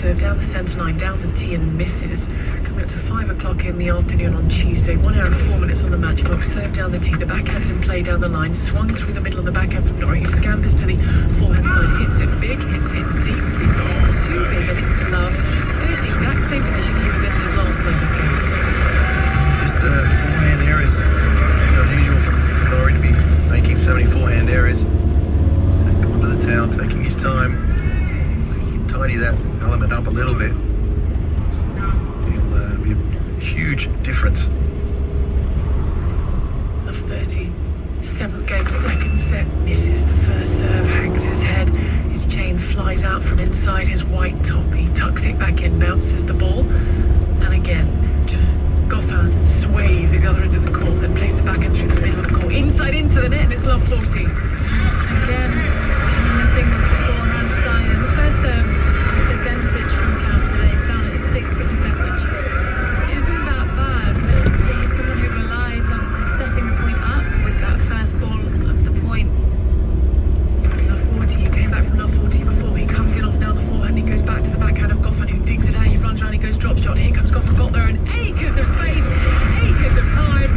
serve down the centre line, down the tee and misses. Coming up to 5 o'clock in the afternoon on Tuesday, 1 hour and 4 minutes on the match clock, serve down the tee, the backhand's in play down the line, swung through the middle of the backhand from Norrie, who scampers to the forehand side, hits it big, hits it deep, too big, and it's to love. There's the exact same position he was in the last time. Just forehand errors. Unusual for Norrie to be making so many forehand errors. Going to the town, taking his time. Tidy that element up a little bit. It'll be a huge difference. The 37th game, second set, misses the first serve, hangs his head. His chain flies out from inside his white top. He tucks it back in, bounces the ball, and again, Porthcothan sways the other end of the court, then plays the backhand through the middle of the court, inside into the net, and it's love 40. Again, nothing forehand side. And the first serve advantage from County today, down at 6-57, which isn't that bad. But he's someone who relies on stepping the point up with that first ball of the point. Love 40, he came back from love 40 before. He comes in off now the forehand, he goes back to the backhand of Porthcothan, who digs it out, he runs around, he goes drop shot, here comes Porthcothan, got there, and acres of space, acres of time.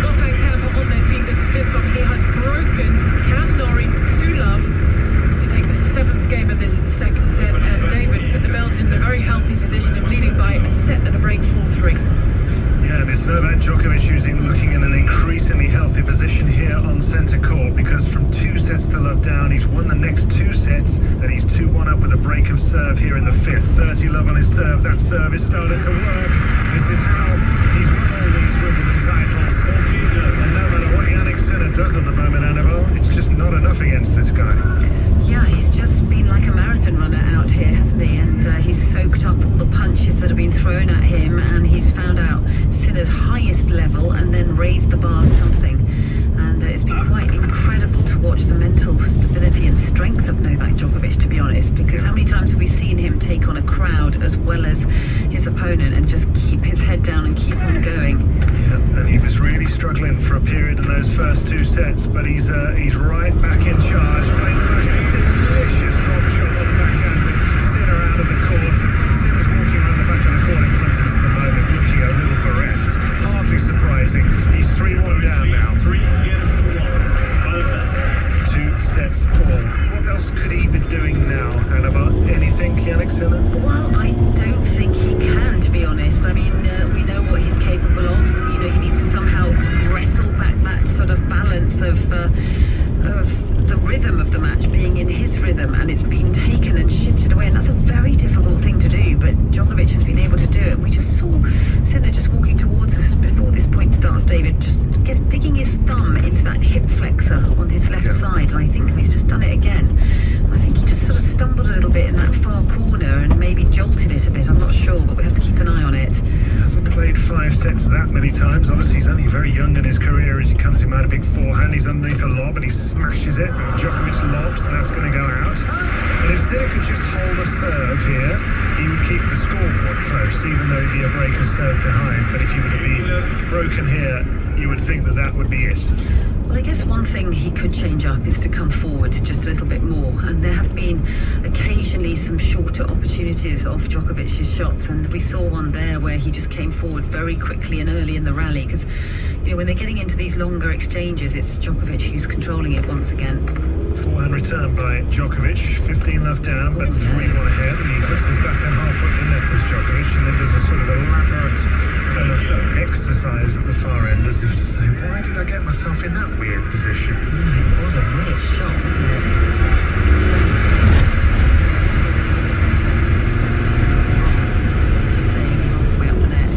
Porthcothan Camper on their feet, this one he has broken. Can Norrie to love to take the 7th game of this second set, and David put the Belgians in a very healthy position of leading by a set and a break 4-3. Yeah, it's Novak Djokovic looking in an increasingly healthy position here on centre court, because from 2 sets to love down, he's won the next 2 sets, and he's 2-1 up with a break of serve here in the 5th. 30 love on his serve, that serve is starting to work. This is how he's won all these Wimbledon titles. And no matter what Yannick Sinner does at the moment, Annabelle, it's just not enough against this guy. Yeah, he's just been like a marathon runner out here, hasn't he? And he's soaked up all the punches that have been thrown at him, and he's found out Sinner's highest level and then raised the bar something. And it's been quite incredible to watch the mental stability and strength of Novak Djokovic, to be honest, because how many times have we seen him take on a crowd as well as his opponent and just keep his head down and keep on going? Yeah, and he was really struggling for a period in those first 2 sets, but he's right back in charge. Right back in delicious drop shot on the backhand with Sinner out of the court. Sinner's walking around the back of the court in front of us at the moment, looking a little bereft. Hardly surprising. He's 3-1 down now. 2 sets all. What else could he be doing now, Annabelle? Anything, Yannick Sinner? Well, I don't think he can, to be honest. I mean, we know what he's capable of. You know, he needs to somehow wrestle back that sort of balance of the rhythm of the match being in his rhythm, and it's been taken and shifted away, and that's a very difficult thing to do, but Djokovic has been able to do it. We just saw Sinner just walking towards us before this point starts, David, just digging his thumb into that hip flexor on his left side, and I think he's just done it again. I think he just sort of stumbled a little bit in that far corner and maybe jolted it a bit, I'm not sure, but we have to keep an eye on it. Hasn't played 5 sets that many times. Obviously, he's only very young in his career as he comes in out a big forehand. He's underneath a lob and he smashes it. Djokovic lobs, and that's going to go out. And if Sinner could just hold a serve here, he would keep the scoreboard close, even though he'd be a break of serve behind. But if he were to be broken here, you would think that that would be it. Well, I guess one thing he could change up is to come forward just a little bit more, and there have been occasionally some shorter opportunities of Djokovic's shots, and we saw one there where he just came forward very quickly and early in the rally, because you know, when they're getting into these longer exchanges, it's Djokovic who's controlling it once again. Forehand return by Djokovic, 15 love down, but 3-1 ahead, and he puts his backhand half foot in there for Djokovic, and then does a sort of elaborate kind of exercise at the far end, as if to say, why did I get myself in that weird position? It was a weird shot, wasn't it? Way up the net.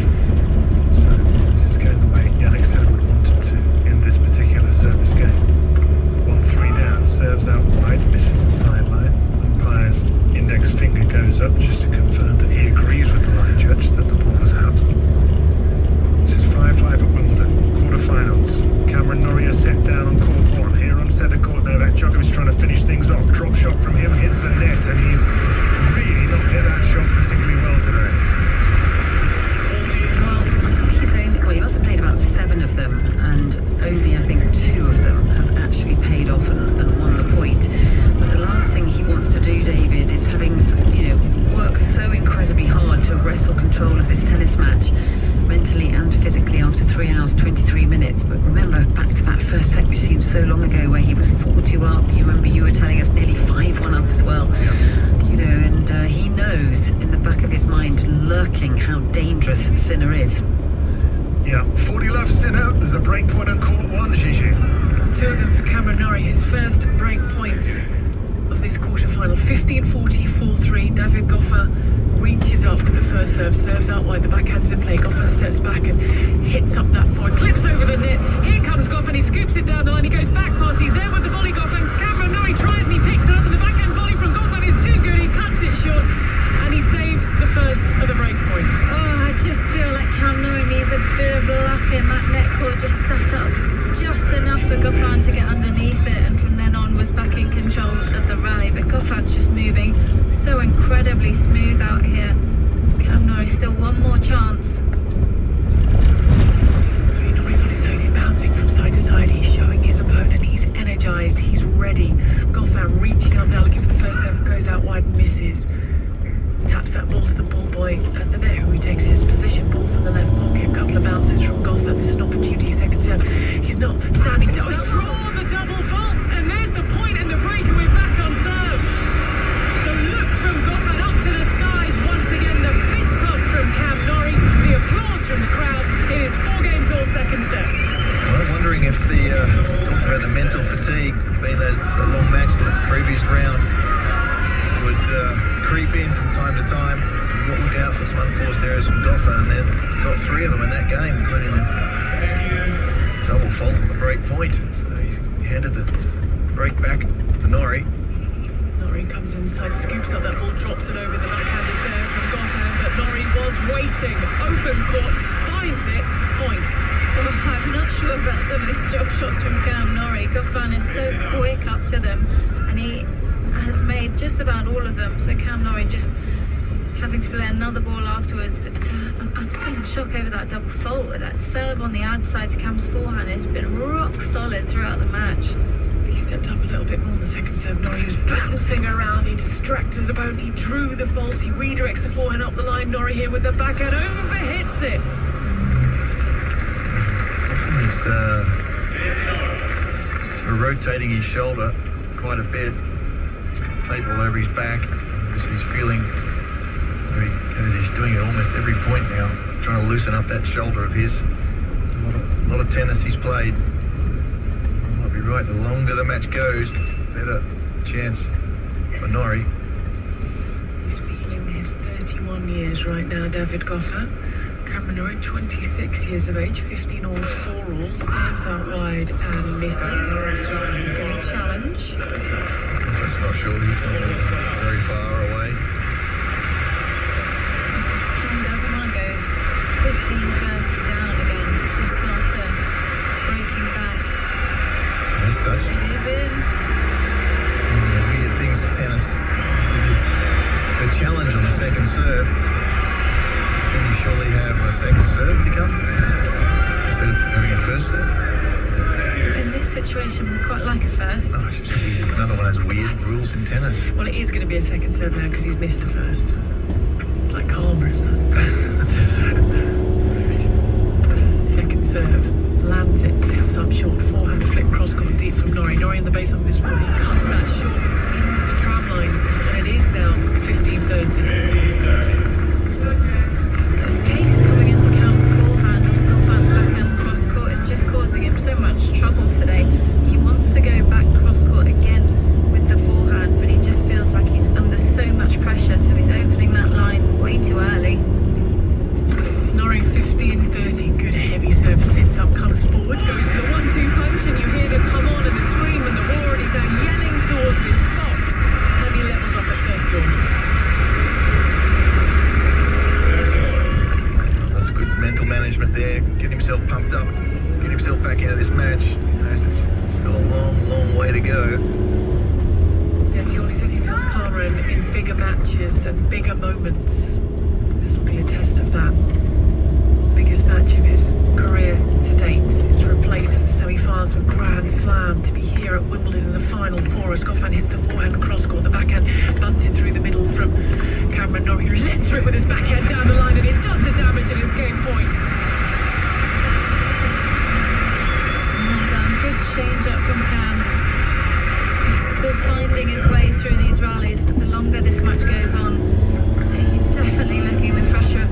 So this is going the way Yannick Sinner would want it to in this particular service game. 1-3 down, serves out wide, misses the sideline. Umpire's index finger goes lurking how dangerous Sinner is. Yeah, 40 left, Sinner. There's a break point on court 1, Gigi. 2 of them for Cameron Norrie, his first break point of this quarter-final. 15-40-4-3. David Goffer reaches up for the first serve, serves out wide, the backhand's in play. Goffer steps back and hits up that forward, clips over the net. Here comes Goffer and he scoops it down the line. He goes back past, he's there with the volley. Goffer and Cameron Norrie tries and he picks it up, and the backhand volley from Goffer is too good. He cuts it short and he saves the first of the break point. Oh, I just feel like Cam Norrie needs a bit of luck in that net court, just set up just enough for Goffin to get underneath it, and from then on was back in control of the rally. But Goffin's just moving so incredibly smooth out here. Cam Norrie still one more chance. He's bouncing from side to side. He's showing his opponent. He's energized. He's ready. Goffin reaching up now, looking for the first serve. Goes out wide, misses. Taps that ball to the ball boy at the net, who takes his position. Ball from the left pocket. A couple of bounces from Goffin. This is an opportunity. Second serve. He's not standing still. He's drawn the double fault, and there's the point in the breakaway back on serve. The look from Goffin up to the skies once again. The fist pump from Cam Norrie. The applause from the crowd. It is 4 games all second set. Well, I'm wondering if the talking about the mental fatigue, being a long match the previous round, would creep in from time to time. You've got to look out for some unforced errors from Goffer, and they've got 3 of them in that game, including the double fault on the break point. So he's handed the break back to Norrie. Norrie comes inside, scoops up that ball, drops it over the backhanded serve from Goffin, but Norrie was waiting. Open court, finds it, point. Oh, I'm not sure about some of these drop shots from Cam Norrie. Goffin is so quick up to them, and he has made just about all of them. So Cam Norrie just having to play another ball afterwards. But, I'm still in shock over that double fault. That serve on the outside to Cam's forehand has been rock solid throughout the match. He stepped up a little bit more on the second serve. Norrie was bouncing around. He distracted his opponent. He drew the fault. He redirects the forehand up the line. Norrie here with the backhand overhits it. He's sort of rotating his shoulder quite a bit. Tape all over his back. He's feeling, he's doing it almost every point now, trying to loosen up that shoulder of his. A lot of tennis he's played. Might be right, the longer the match goes, better chance for Norrie. He's feeling his 31 years right now, David Goffer. Cameron Norrie, 26 years of age, 15 all, 4 all, serves out wide and misses. Any challenge? That's not sure, he's not very far away. And everyone goes 15 serves down again, just after breaking back. Nice touch. It is in. Weird things in tennis. The challenge on the second serve. Can you surely have a second serve to come instead of having a first serve? In this situation, we quite like a first. Oh, it's just another one of those weird rules in tennis. Well, it is going to be a second serve now because he's missed the first. It's like karma, isn't it? Second serve, lands it, steps up short, forehand flip cross court deep from Norrie. Norrie in the base of this ball, he cuts that short into the tram line, and it is now 15-30. Pace coming into Cam's forehand, Goffin's backhand cross court is just causing him so much trouble today. He wants to go back cross court again with the forehand, but he just feels like he's under so much pressure, so he's opening that line way too early. Norrie 15-30, good heavy serve, sits up, comes forward, goes to the 1-2 punch, and you hear them come on and the scream and the roar, and he's now yelling towards this spot. Heavy levels up at first door. That's good mental management there. Get himself pumped up. Get himself back into this match. It's still a long, long way to go. Yeah, he always says himself calmer in bigger matches and bigger moments. This will be a test of that. Biggest match of his career to date. It's replaced the semi-finals with Grand Slam to be here at Wimbledon in the final four as Goffin hits the forehand cross court. The backhand bunted through the middle from Cameron Norrie, who lets through it with his backhand down the line, and it does the damage and it's game point. Well done, good change up from Cam. Still finding his way through these rallies, but the longer this match goes on, he's definitely looking the pressure of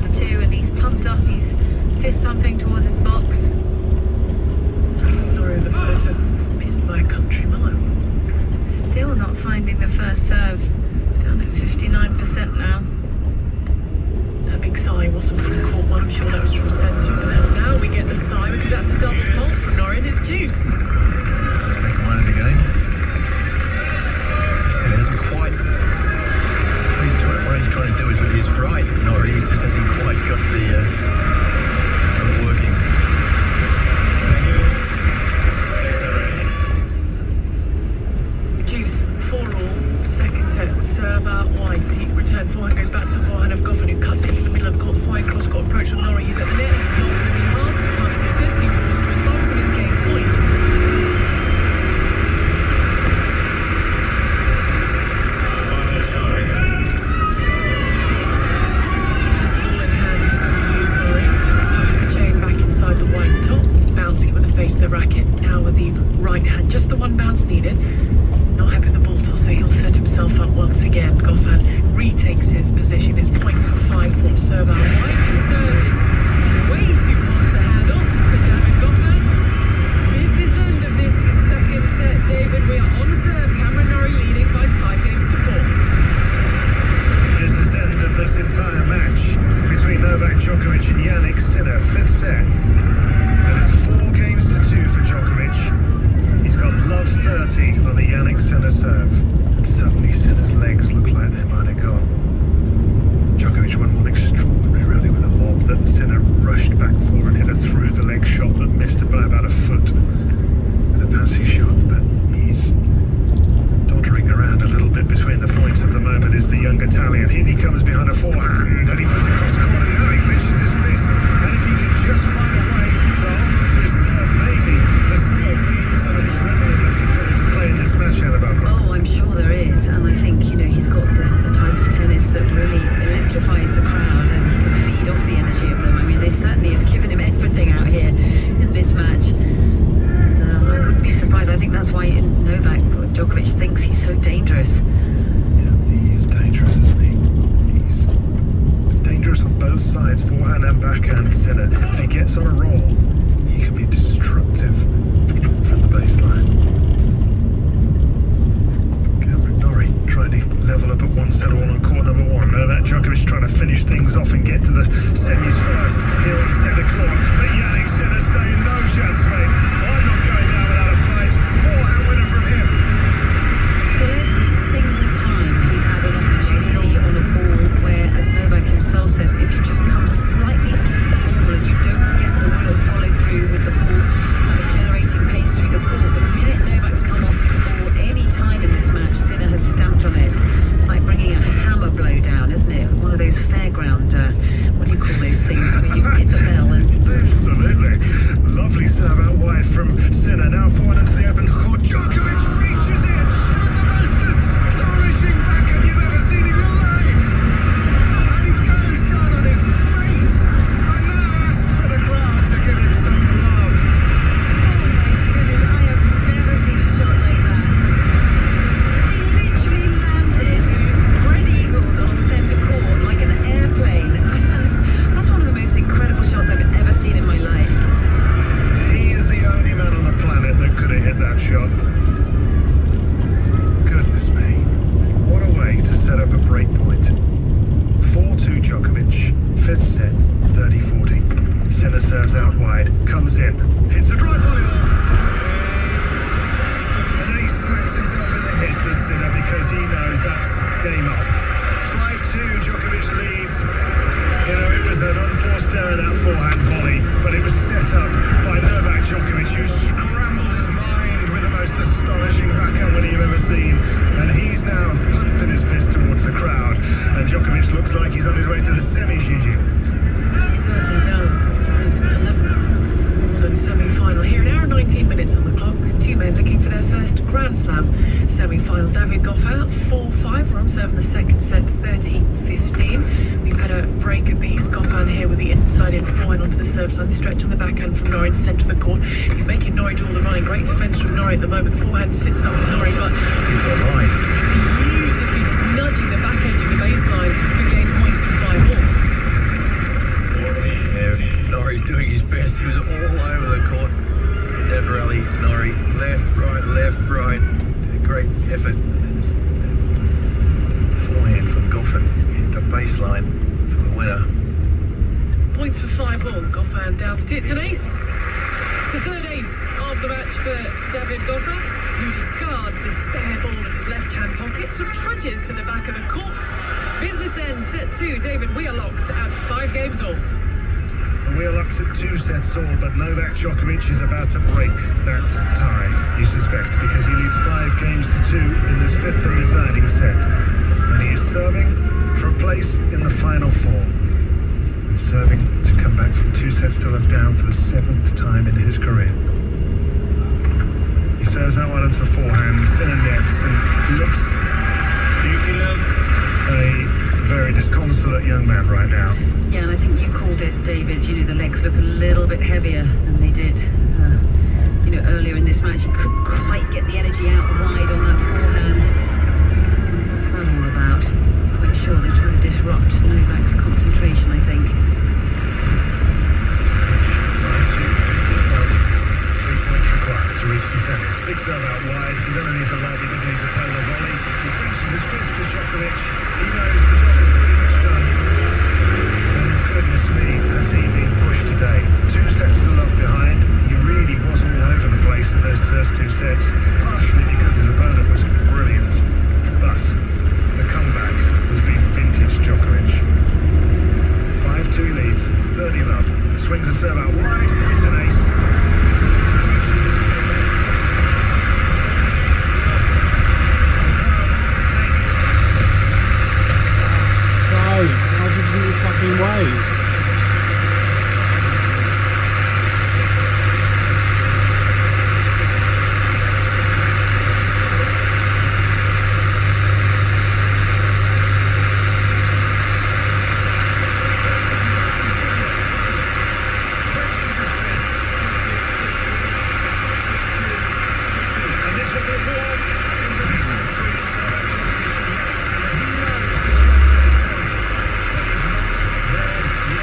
the semis first here on centre court. But Yannick Sinner saying no chance, mate. I'm not going down without a fight. Forehand winner from him. So every single time he's had an opportunity on a ball where, as Novak himself says, if you just come slightly off the ball and you don't get the real follow through with the ball, accelerating pace through the ball, the minute Novak's come off the ball any time in this match, Sinner has stamped on it. It's like bringing a hammer blow down, isn't it? One of those fairground, what do you call those things, where you hit the bell and... Absolutely. Lovely serve out wide from Sinner. Now forward into the open court. Djokovic reaches in. Flourishing backhand you've ever seen in your life. And he's going down on his face. And now asks for the crowd to give him some love. Oh my goodness, I have never seen a shot like that. He literally landed, spread eagled on centre court like an airplane. And that's one of the most incredible shots I've ever seen in my life. He is the only man on the planet that could have hit that shot. Goodness me. What a way to set up a break point. 4-2 Djokovic. Fifth set, 30-40. Sinner serves out wide. Comes in. Hits a drive volley. And then he smacks himself in the head to Sinner because he knows that's game off. 5-2 Djokovic leads. You know, it was an unforced error, that forehand volley, but it was set up by Novak Djokovic, who scrambled his mind with the most astonishing backhand winning you've ever seen. And he's now pumping his fist towards the crowd. And Djokovic looks like he's on his way to the semis, Gigi. Certainly does. Wimbledon semi-final here. An hour and 19 minutes on the clock. Two men looking for their first Grand Slam semi-final. David Goff out 4-5. We're on serving the second set, 30-15. We've had a break apiece. Goffin here with the inside in forehand onto the service line. Stretch on the backhand from Norrie to centre of the court. He's making Norrie do all the running. Great defence from Norrie at the moment. The forehand sits up with Norrie, but He's all right. beautifully nudging the back edge of the baseline to gain points to 5-all. Yeah, Norrie's doing his best. He was all over the court. Never rally. Norrie, left, right. Great effort. Forehand from Goffin. Hit the baseline for the winner. Points for 5-all. Goffin down to it. An ace. The third ace of the match for David Goffin, who discards the spare ball in his left-hand pocket, so trudges to the back of the court. Business end, set 2. David, we are locked at 5 games all. And we're locked at 2 sets all, but Novak Djokovic is about to break that tie, he suspects, because he leads 5 games to 2 in this fifth and deciding set. And he is serving for a place in the final 4. And serving to come back from 2 sets to love down for the 7th time in his career. He serves that one into the forehand, Sinner nets, and looks a very disconsolate young man right now. Yeah, and I think you called it, David. You know, the legs look a little bit heavier than they did, earlier in this match. He couldn't quite get the energy out wide on that forehand. What's that all about? Quite sure they're trying to disrupt Novak's concentration, I think. 3 points required to reach the semis. Big serve out wide. He's underneath the lob. He doesn't need to play the volley. He reaches his fist to Djokovic. He knows the job is pretty much done. And goodness me, has he been pushed today. 2 sets to love behind. He really was all over the place in those first 2 sets, partially because his opponent was brilliant. But the comeback has been vintage Djokovic. 5-2 leads, 30 love. Swings a serve out wide. It's an ace. How did you fucking wait? Yes,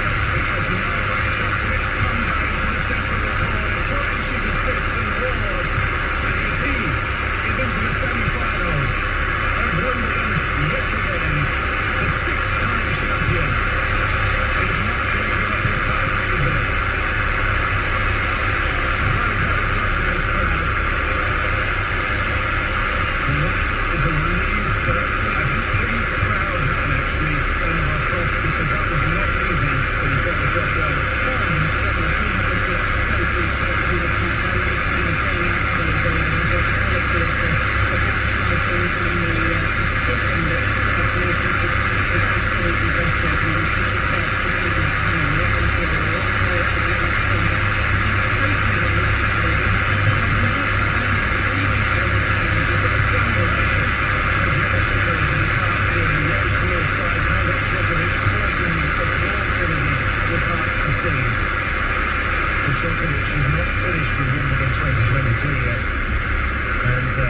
he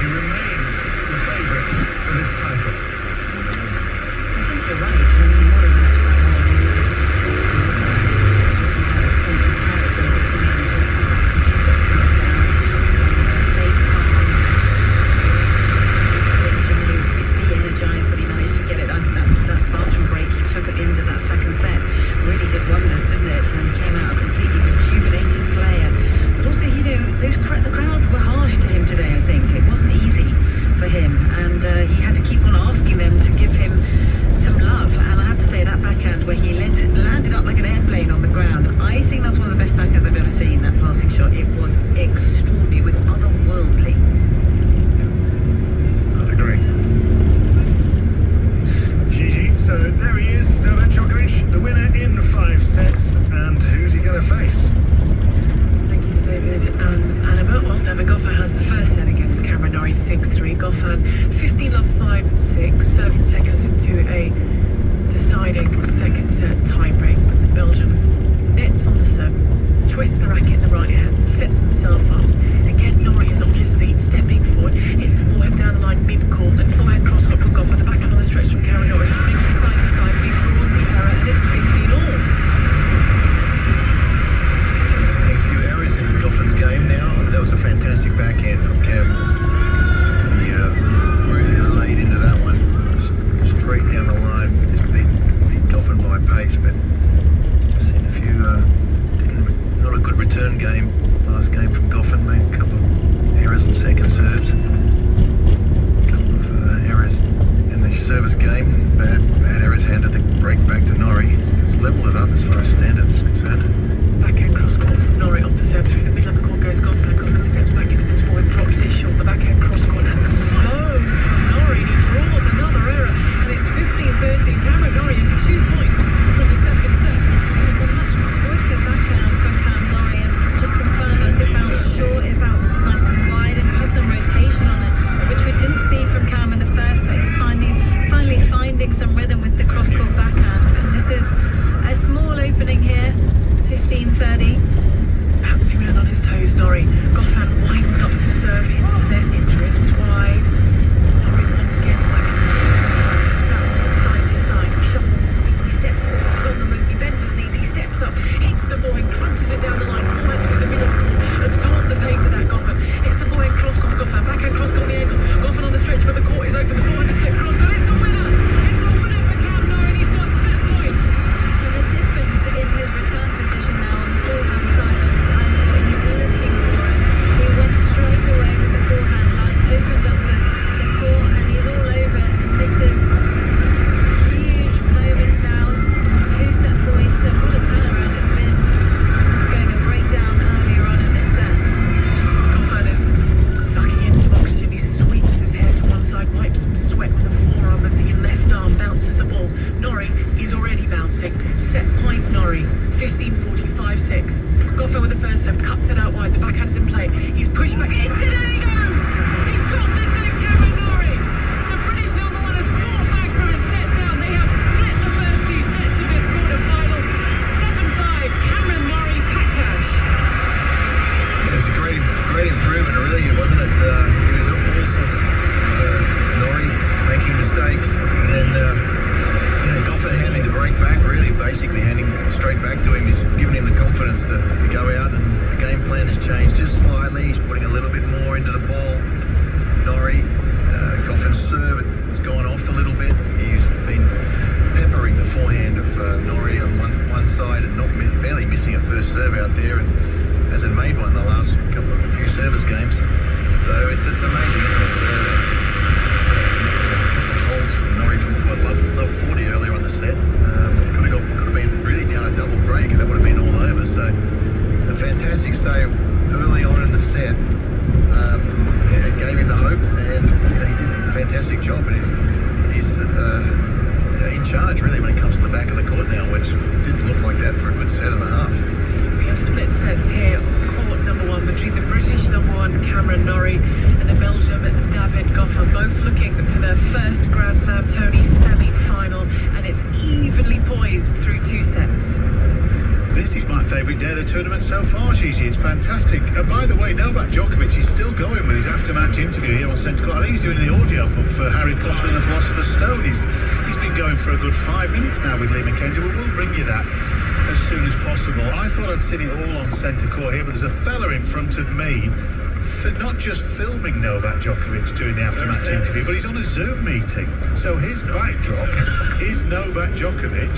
remains the favourite for this title. I think you're right. I mean, what a match that de-energised, but he managed to get it. I think that bathroom break he took at the end of that second set really did wonders, didn't it? And came out a completely rejuvenated player. But also, you know, the crowd were harsh to him today, I think. It wasn't easy for him, and he had to keep on asking them to give him some love. And I have to say, that backhand where he landed up like an airplane on the ground, I think that's one of the best backhands I've ever seen, that passing shot. It was extraordinary, it was otherworldly. I'd agree. Gigi, so there he is, Novak Djokovic, the winner in 5 sets, and who's he going to face? Thank you, David. Annabelle, well, David Goffin has the first set against Cameron Norrie 6-3. Goffin 15 love 5-6, 7 seconds into a deciding second set tiebreak. The Belgian nets on the serve, twists the racket in the right hand, sets himself up. Again, Norrie is on his feet, stepping forward, hits the forehand down the line mid-court, and forehand cross-court from Goffin, the backhand on the stretch from Cameron Norrie. Side to side, before the error, and it's 15 all. A few errors in Goffin's game now. That was a fantastic backhand from Cam. He really laid into that one, straight down the line. Just beat Goffin by pace, but I've seen a few, not a good return game. Last game from Goffin, made a couple of errors and second serves. A couple of errors in the service game. Bad errors handed the break back to Norrie. It's leveled it up as far as standard is concerned. Backhand cross-court from Norrie off the serve, through the middle of the court goes Goffin. Goffin steps back into this forward, drops his shot, the backhand cross-court, and slow from Norrie. He draws another error, and it's 15-13. Cameron Norrie is 2 points from the second set. It's a much quicker backhand from Cam Norrie, and just confirming it bounced short, it bounced nice and wide, and had some rotation on it, which we didn't see from Cam in the first set. He's finally finding some rhythm with the cross-court backhand, and this is a small opening here. 15-30. Bouncing around on his toes, Norrie. Goffin winds up to serve his net interest wide. Norrie once again like side to side. He shuffles his feet, he steps forward, on the move, he bends his knees, he steps up, hits the ball, and crunches it down the line, forward through the middle court. Absorbs the pace of that Goffin. Hits the forehand cross court Goffin. Backhand cross on the angle. Goffin on the stretch, but the court is open. The forehand slip cross, and it's the winner! It's the winner for Cam Norrie, and he's got set points. So the difference in his return position now on the forehand side and what he's looking for. He went straight away with the forehand line, opened up the court, and he's all over it. This is huge moments now. 2-set points, so what a turnaround it's been. Going to break down earlier on in this set. Goffin is sucking in some oxygen. He sweeps his hair to one side, wipes some sweat with the forearm of the left arm, bounces the ball. Norrie is already bouncing. Set point Norrie, 15-45-6. Goffin with the first serve, cuts it out wide. The backhand's in play. He's pushed back. Hits it in! He's got this in Cameron Norrie. The British number one has fought back from a set down. They have split the first 2 sets of this quarter-final. 7-5, Cameron Norrie, Padstow. It was a great improvement, really, wasn't it? He was all sorts of Norrie making mistakes, and then Goffin handing the break back, really, basically handing straight back to him. He's given him the confidence to go out, and the game plan has changed just slightly. He's putting a little bit more into the ball. Norrie, Goffin's serve has gone off a little bit. He's been peppering the forehand of Norrie on one side and barely missing a first serve out there, and hasn't made one the last few service games. So it's amazing, isn't it? Holds from Norrie from love 40 earlier on the set. Could have been really down a double break, and that would have been all over. So a fantastic save early on in the set. It gave him the hope, and he did a fantastic job. And he's in charge, really, when it comes to the back of the court now, which didn't look like that for a good set and a half. We have split sets here on court number one between the British number one Cameron Norrie and the Belgium David Goffin, both looking for their first Grand Slam Tony semi-final, and it's evenly poised through 2 sets. This is my favourite day the tournament so far, Gigi. It's fantastic. And by the way, Novak Djokovic is still going with his after-match interview here on Centre Court. I think he's doing the audio book for Harry Potter and the Philosopher's Stone. He's been going for a good 5 minutes now with Lee Mackenzie. We'll bring you that as soon as possible. I thought I'd seen it all on Centre Court here, but there's a fella in front of me not just filming Novak Djokovic doing the aftermatch interview, but he's on a Zoom meeting. So his backdrop is Novak Djokovic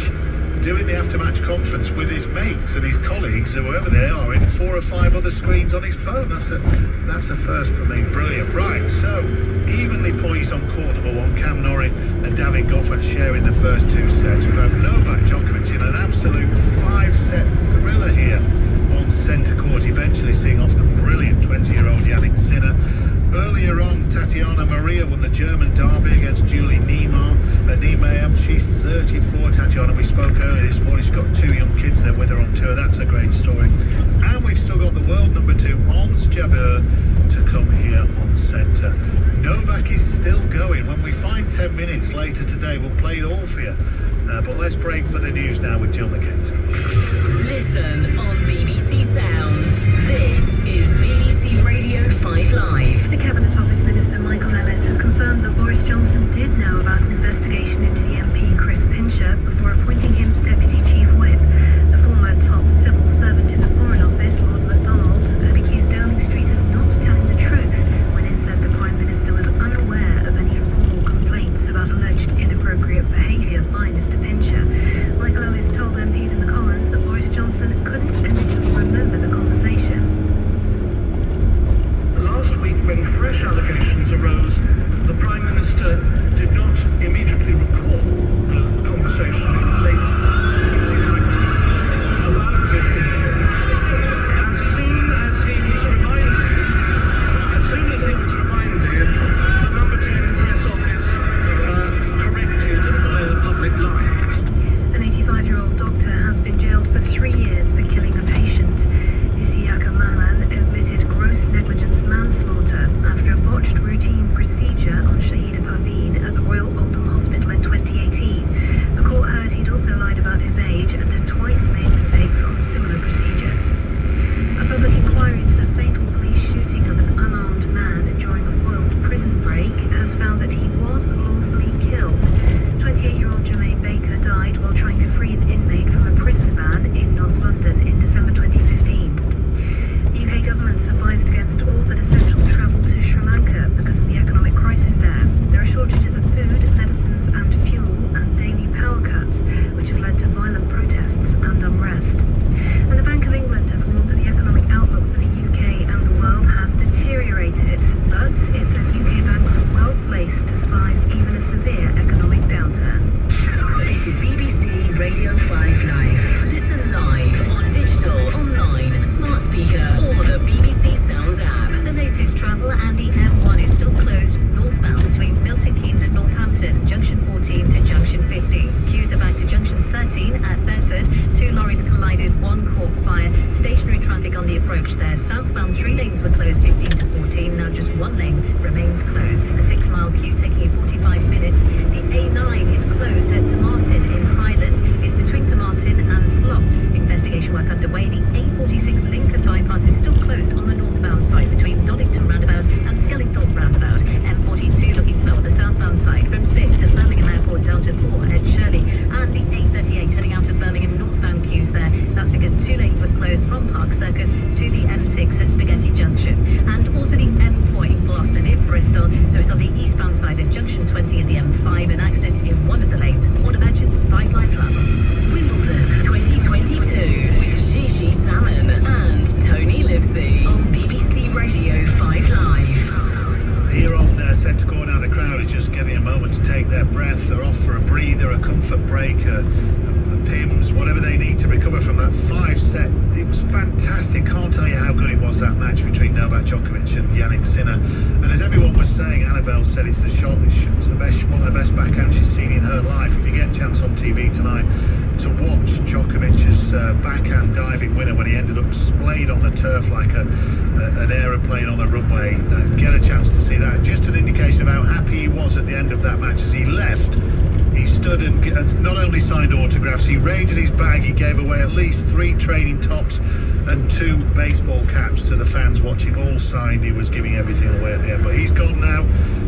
doing the aftermatch conference with his mates and his colleagues, whoever they are, in 4 or 5 other screens on his phone. That's a first for me. Brilliant. Right, so evenly poised on court number 1, Cam Norrie and David Goffin sharing the first 2 sets. We've had Novak Djokovic in an absolute 5-set thriller here on Centre Court, eventually seeing off the brilliant 20-year-old Yannick Sinner. Earlier on, Tatiana Maria won the German derby against Julie Niemeyer. She's 34. Tatiana, we spoke earlier this morning, she's got 2 young kids there with her on tour. That's a great story. And we've still got the world number 2, Ons Jabeur, to come here on centre. Novak is still going. When we find 10 minutes later today, we'll play it all for you. But let's break for the news now with Jill Mackenzie. Listen on BBC Sounds. This is BBC Radio 5 Live. The Cabinet Office Minister Michael Ellis has confirmed that Boris Johnson did know about an investigation into the MP Chris Pincher before appointing him Deputy Chief Whip. The former top civil servant in the Foreign Office, Lord MacDonald, had accused Downing Street of not telling the truth when it said the Prime Minister was unaware of any formal complaints about alleged inappropriate behaviour by Mr Pincher. Michael Ellis told MPs in the Commons that Boris Johnson couldn't initially remember the conversation. Last week, when fresh allegations arose, the Prime Minister did not immediately recall the conversation in late 2019 about this issue. As soon as he was reminded, the number 10 press office corrected the public lies. An 85-year-old doctor has been jailed for 3 years for killing a patient. Isiaka Maman admitted gross negligence manslaughter after a botched routine procedure on Shahida Parveen at the Royal Oldham Hospital in 2018. The court heard he'd also lied about his age and had twice made mistakes on similar procedures. A public inquiry into the fatal police shooting of an unarmed man during a foiled prison break has found that he was lawfully killed. 28-year-old Jermaine Baker died while trying to free an inmate from a prison van in North London in December 2015. The UK government's advised against all but essential travel to Sri Lanka because of the economic crisis there. There are shortages of food, medicines and fuel and daily power cuts, which have led to violent protests and unrest. And the Bank of England has warned that the economic outlook for the UK and the world has deteriorated, but it says UK banks are well placed to survive even a severe economic downturn. This is BBC Radio 5 Live. Listen live on digital, online, smart speaker, or the BBC Sounds app. The latest travel and the M1 is still closed northbound between Milton Keynes and Northampton, junction 14 to junction 50. Queues are back to junction 13 at Bedford. 2 lorries collided, 1 caught fire. Stationary traffic on the approach there. Southbound 3 lanes were closed 15 to 14. Now just 1 lane remains closed. A 6-mile queue taking you 45 minutes. The A9 is closed at Tomartin in Highland. It's between Tomartin and Slot. Investigation work underway. The A46 Lincoln bypass is still closed on the northbound side between Doddington roundabout and Skellingthorpe roundabout. M42 looking slow on the southbound side from 6 to Birmingham Airport down to 4 at Shirley. And the A38 heading out of Birmingham northbound queues there. That's because 2 lanes were closed from Park Circus to the M6 at Spaghetti Junction. And also the M4 in Gloucester near Bristol. So it's on the eastbound side of junction 20 and the M5. An accident in one of the lanes. Water Merchants, 5 Live Travel. Wimbledon 2022 with Gigi Salmon and Tony Livesey on BBC Radio 5 Live. Here on Centre Court now, the crowd is just getting a moment to take their breath. They're off for a breather, a comfort break, Pims, whatever they need to recover from that 5-set. It was fantastic. Can't tell you how good it was, that match between Novak Djokovic and Yannick Sinner. And as everyone was saying, Annabelle said it's the shot. It's the best, one of the best backhands she's seen in her life. If you get a chance on TV tonight to watch Djokovic's backhand diving winner when he ended up splayed on the turf like an aeroplane on a runway, get a chance to see that. Just an indication of how happy he was at the end of that match as he left. He stood and not only signed autographs, he raided his bag, he gave away at least 3 training tops and 2 baseball caps to the fans watching, all signed. He was giving everything away at the end, but he's gone now.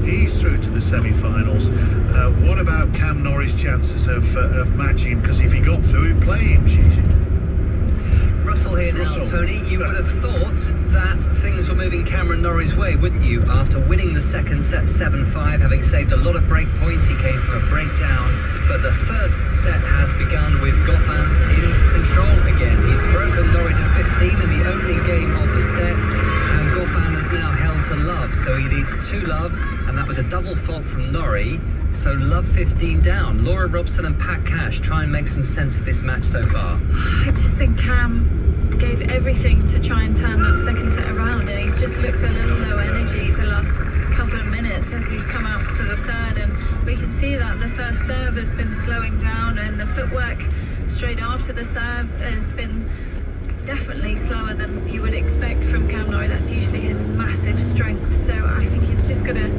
He's through to the semi-finals. What about Cam Norris' chances of matching? Because if he got through, he'd play him, Russell here now, Tony. You would have thought that things were moving Cameron Norris' way, wouldn't you? After winning the second set 7-5, having saved a lot of break points, he came from a breakdown. But the third set has begun with Goffin in control again. He's broken Norris to 15 in the opening game of the set, and Goffin has now held to love. So he needs 2 love, and that was a double fault from Norrie. So love 15 down. Laura Robson and Pat Cash try and make some sense of this match so far. I just think Cam gave everything to try and turn that second set around, and he just looked a little low energy the last couple of minutes as he's come out to the third, and we can see that the first serve has been slowing down, and the footwork straight after the serve has been definitely slower than you would expect from Cam Norrie. That's usually his massive strength, so I think he's just going to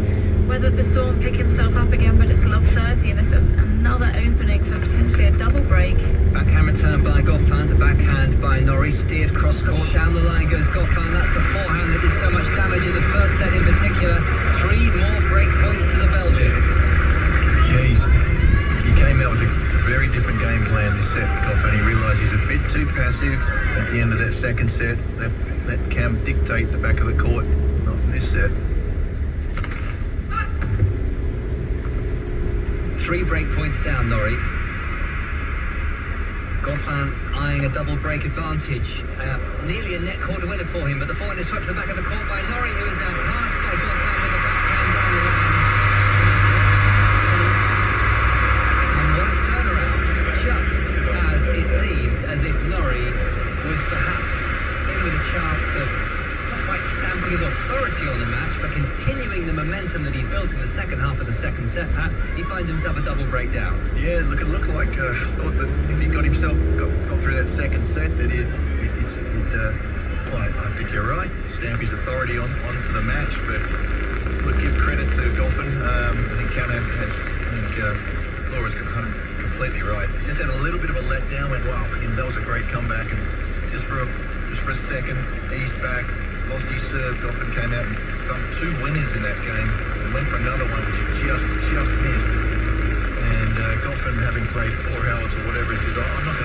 weather the storm, pick himself up again, but it's love 30, and it's another opening for potentially a double break. Backhand return by Goffin to backhand by Norrie, steered cross court, down the line goes Goffin. That's the forehand that did so much damage in the first set in particular. 3 more break points to the Belgian. Yeah, he came out with a very different game plan this set, Goffin. He realised he's a bit too passive at the end of that second set. Let Cam dictate the back of the court, not in this set. 3 break points down, Norrie. Goffin eyeing a double break advantage. Nearly a net quarter winner for him, but the forehand is swept to the back of the court by Norrie, who is now passed by Goffin with a backhand down the line. And what a turnaround. Just as it seemed as if Norrie was perhaps in with a chance of not quite stamping his authority on the match, but continuing the momentum that he built in the second half of the second set. He finds himself a double breakdown. Yeah, it looked like thought that if he got through that second set, that well, I think you're right. Stamp his authority onto the match, but would give credit to Goffin. I think Laura's completely right. Just had a little bit of a letdown. Went, wow, that was a great comeback, and just for a second, eased back. Lost his serve. Goffin came out and dumped 2 winners in that game and went for another one which he just missed. And Goffin, having played 4 hours or whatever, he says, I'm not